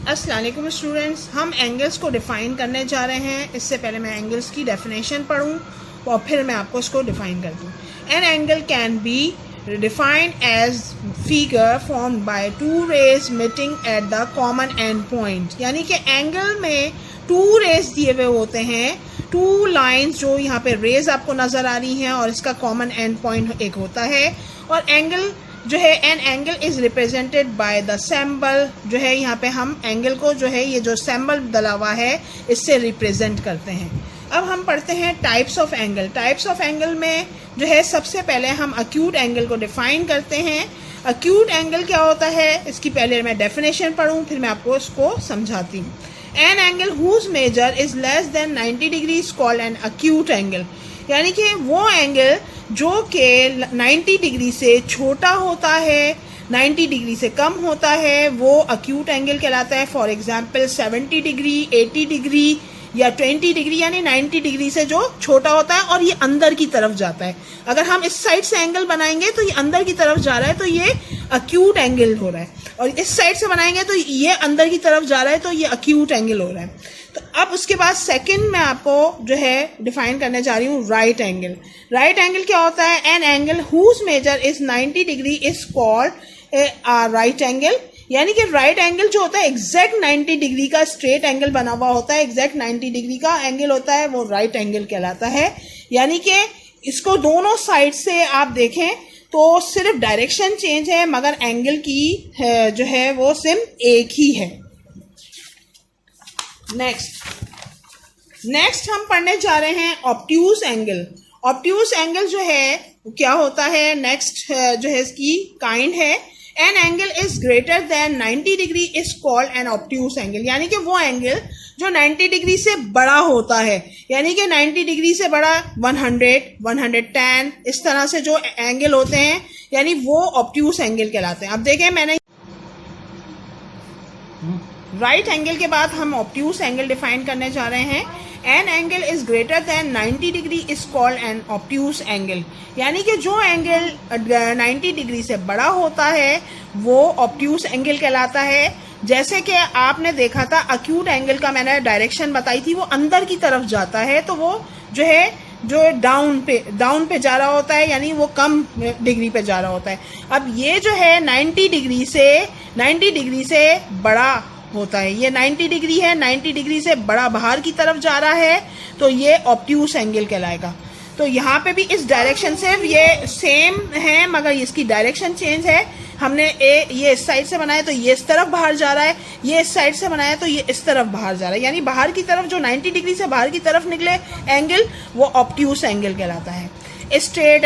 अस्सलाम वालेकुम स्टूडेंट्स, हम एंगल्स को डिफ़ाइन करने जा रहे हैं। इससे पहले मैं एंगल्स की डेफिनेशन पढ़ूं और फिर मैं आपको इसको डिफ़ाइन कर दूं। An angle can be defined as figure formed by two rays meeting at the common end point, यानी कि एंगल में टू रेज दिए हुए होते हैं, टू लाइंस जो यहाँ पे रेज आपको नज़र आ रही हैं और इसका कॉमन एंड पॉइंट एक होता है। और एंगल जो है an angle is represented by the symbol, जो है यहाँ पे हम एंगल को जो है ये जो सिंबल डला हुआ है इससे रिप्रेजेंट करते हैं। अब हम पढ़ते हैं types of angle. Types of angle में जो है सबसे पहले हम अक्यूट एंगल को डिफाइन करते हैं। अक्यूट एंगल क्या होता है, इसकी पहले मैं डेफिनेशन पढ़ूँ फिर मैं आपको इसको समझाती हूँ। An angle whose measure is less than 90 degree is called an acute angle, यानी कि वो एंगल जो कि 90 डिग्री से छोटा होता है, 90 डिग्री से कम होता है, वो अक्यूट एंगल कहलाता है। फॉर एग्जांपल 70 डिग्री, 80 डिग्री या 20 डिग्री, यानी 90 डिग्री से जो छोटा होता है और ये अंदर की तरफ जाता है। अगर हम इस साइड से एंगल बनाएंगे तो ये अंदर की तरफ जा रहा है तो ये अक्यूट एंगल हो रहा है, और इस साइड से बनाएंगे तो ये अंदर की तरफ जा रहा है तो ये अक्यूट एंगल हो रहा है। तो अब उसके बाद सेकंड मैं आपको जो है डिफाइन करने जा रही हूँ राइट एंगल। राइट एंगल क्या होता है, an angle whose measure is 90 degree is called right angle, यानी कि राइट एंगल जो होता है एग्जैक्ट 90 डिग्री का स्ट्रेट एंगल बना हुआ होता है, एग्जैक्ट 90 डिग्री का एंगल होता है, वो राइट एंगल कहलाता है। यानी कि इसको दोनों साइड से आप देखें तो सिर्फ डायरेक्शन चेंज है मगर एंगल की जो है वो सिर्फ एक ही है। नेक्स्ट हम पढ़ने जा रहे हैं ऑब्ट्यूज एंगल। ऑब्ट्यूज एंगल जो है क्या होता है, नेक्स्ट जो है इसकी काइंड है। An angle is greater than 90 degree is called N obtuse angle, यानी कि वो एंगल जो 90 डिग्री से बड़ा होता है, यानी कि 90 डिग्री से बड़ा 100, 110 इस तरह से जो एंगल होते हैं, यानी वो ऑब्ट्यूज एंगल कहलाते हैं। अब देखें मैंने राइट एंगल के बाद हम ऑब्ट्यूज एंगल डिफाइन करने जा रहे हैं। An angle is greater than 90 degree is called N obtuse angle, यानी कि जो एंगल 90 डिग्री से बड़ा होता है वो ऑब्ट्यूज एंगल कहलाता है। जैसे कि आपने देखा था अक्यूट एंगल का मैंने डायरेक्शन बताई थी, वो अंदर की तरफ जाता है तो वो जो है जो डाउन पे जा रहा होता है, यानी वो कम डिग्री पे जा रहा होता है। अब ये जो है 90 डिग्री से बड़ा होता है, ये 90 डिग्री है, 90 डिग्री से बड़ा बाहर की तरफ जा रहा है तो ये ऑब्ट्यूज एंगल कहलाएगा। तो यहाँ पे भी इस डायरेक्शन से ये सेम है मगर इसकी डायरेक्शन चेंज है। हमने ये इस साइड से बनाया तो ये इस तरफ बाहर जा रहा है, ये इस साइड से बनाया तो ये इस तरफ बाहर जा रहा है, यानी बाहर की तरफ जो 90 डिग्री से बाहर की तरफ निकले एंगल वो ऑब्ट्यूज एंगल कहलाता है। स्ट्रेट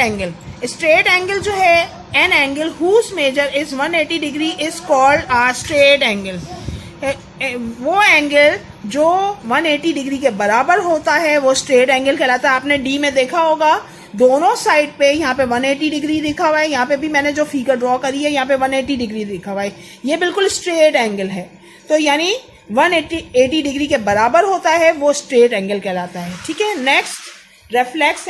एंगल जो है an angle whose measure is 180 degree is called a straight angle. वो एंगल जो 180 डिग्री के बराबर होता है वो स्ट्रेट एंगल कहलाता है। आपने डी में देखा होगा दोनों साइड पे यहाँ पे 180 डिग्री लिखा हुआ है, यहाँ पे भी मैंने जो फिगर ड्रॉ करी है यहाँ पे 180 डिग्री लिखा हुआ है, ये बिल्कुल स्ट्रेट एंगल है। तो यानी 180 डिग्री के बराबर होता है वो स्ट्रेट एंगल कहलाता है। ठीक है, नेक्स्ट रेफ्लेक्स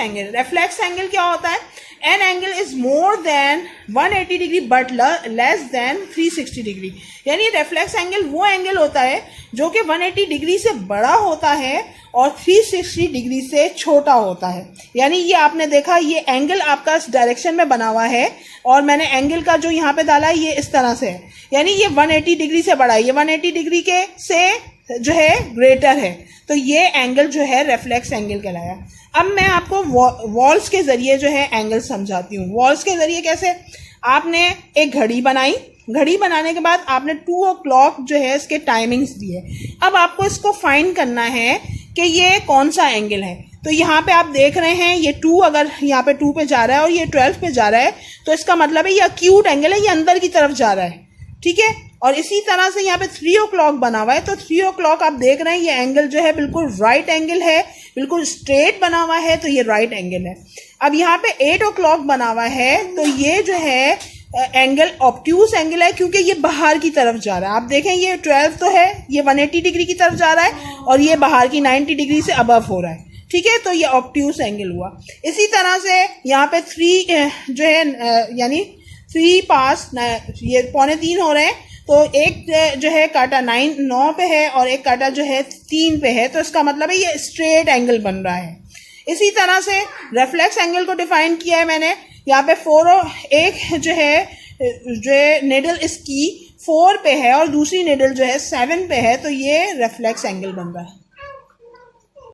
एंगल क्या होता है, an angle is more than 180 degree but less than 360 degree, यानी रेफ्लेक्स एंगल वो एंगल होता है जो कि 180 डिग्री से बड़ा होता है और 360 डिग्री से छोटा होता है। यानी ये आपने देखा ये एंगल आपका इस डायरेक्शन में बना हुआ है और मैंने एंगल का जो यहाँ पे डाला है ये इस तरह से है, यानी ये 180 डिग्री से बड़ा है, ये 180 डिग्री के से जो है ग्रेटर है, तो ये एंगल जो है रेफ्लेक्स एंगल कहलाया। अब मैं आपको वॉल्स के जरिए जो है एंगल समझाती हूँ। वॉल्स के जरिए कैसे, आपने एक घड़ी बनाई, घड़ी बनाने के बाद आपने 2 o'clock जो है इसके टाइमिंग्स दिए। अब आपको इसको फाइंड करना है कि ये कौन सा एंगल है। तो यहाँ पे आप देख रहे हैं ये 2, अगर यहाँ पे 2 पे जा रहा है और ये 12 पे जा रहा है तो इसका मतलब है ये अक्यूट एंगल है, ये अंदर की तरफ जा रहा है। ठीक है, और इसी तरह से यहाँ पे 3 o'clock बना हुआ है तो 3 o'clock आप देख रहे हैं ये एंगल जो है बिल्कुल राइट एंगल है, बिल्कुल स्ट्रेट बना हुआ है तो ये राइट एंगल है। अब यहाँ पे 8 o'clock बना हुआ है तो ये जो है एंगल ऑब्ट्यूज एंगल है क्योंकि ये बाहर की तरफ जा रहा है। आप देखें ये 12 तो है, ये 180 डिग्री की तरफ जा रहा है और ये बाहर की 90 डिग्री से अबव हो रहा है। ठीक है, तो ये ऑब्ट्यूज एंगल हुआ। इसी तरह से यहाँ पे 3 जो है यानी 3 पास ये 2:45 हो रहे हैं तो एक जो है कांटा 9 पे है और एक कांटा जो है 3 पे है, तो इसका मतलब है ये स्ट्रेट एंगल बन रहा है। इसी तरह से रेफ्लेक्स एंगल को डिफाइन किया है मैंने। यहाँ पे 4 और एक जो है निडल इसकी 4 पे है और दूसरी निडल जो है 7 पे है, तो ये रेफ्लेक्स एंगल बन रहा है।